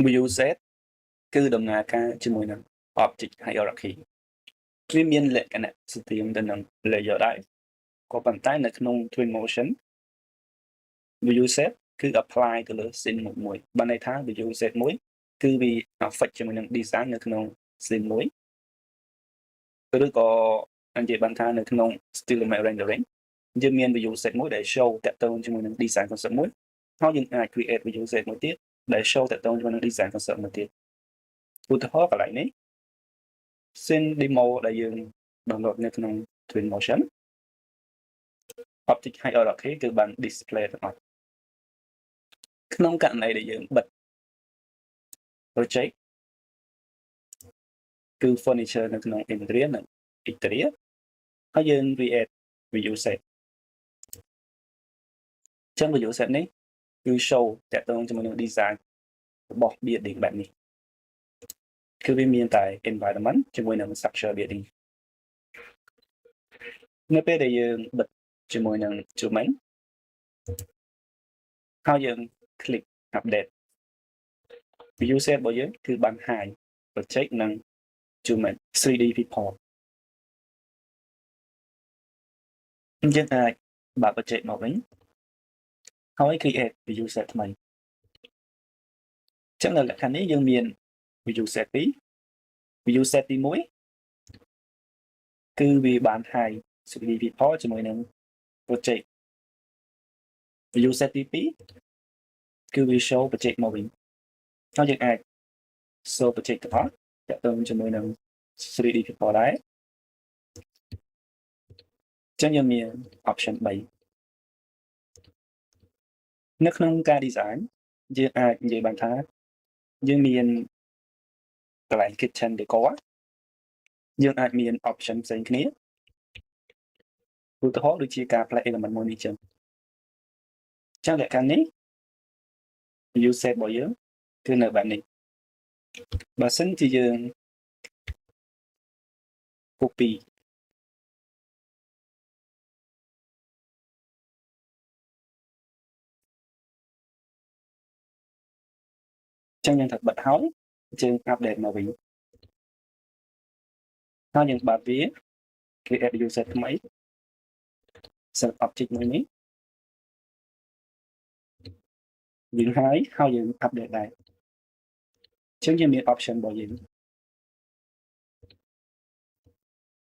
view set គឺដំណើរការជាមួយនឹង object hierarchy វាមានលក្ខណៈស្ទៀងទៅនឹង layer ដែរក៏ប៉ុន្តែនៅក្នុង Twinmotion view set គឺ apply ទៅលើ scene មួយបានន័យថា view set មួយគឺវា affect ជាមួយនឹង design នៅក្នុង scene មួយឬក៏និយាយបានថានៅក្នុង still image rendering យើងមាន view set មួយដែល show តាក់ទងជាមួយនឹង design concept មួយហើយយើងអាច create view set មួយទៀតដែល show តាក់ទងជាមួយនឹង design concept មួយទៀតឧទាហរណ៍កន្លែងនេះ scene demo ដែលយើង download នៅក្នុង Twinmotion object hierarchy គឺបាន display ទាំងអស់ក្នុងករណីដែលយើងបិទ project គឺ furniture នៅក្នុង interior និង exterior ហើយយើង create view set ចឹង view set នេះគឺ show តាក់ទងជាមួយនឹង design របស់ building បែបនេះគឺវាមានតែ environment ជាមួយនឹង structure building នៅពេលដែលយើងបិទជាមួយនឹង domain ហើយយើង click update view set របស់យើងគឺបាន hide project និង domain 3D viewport យើងអាចបើក project មកវិញហើយ create view set ថ្មីចឹងនៅលក្ខខណ្ឌនេះយើងមាន view set 2 view set ទី1គឺវាបាន hide 3D viewport ជាមួយនឹង project view set ទី2គឺវា show project មកវិញហើយយើងអាច show project ទាំងអស់តាក់ទងជាមួយនឹង 3D viewport ដែរចឹងយើងមាន option 3នៅក្នុងការ design យើងអាចនិយាយបានថាយើងមានកន្លែង kitchen decor យើងអាចមាន option ផ្សេងគ្នាឧទាហរណ៍ដូចជាការផ្លែ element មួយនេះចឹងលក្ខខណ្ឌនេះ view set របស់យើងគឺនៅបែបនេះបើសិនជាយើង copy ចឹងយើងត្រូវបិទហើយយើង update មកវិញហើយយើងបើកវា create view set ថ្មី set object មួយនេះយើងហើយយើង update ដែរចឹងយើងមាន option របស់យើង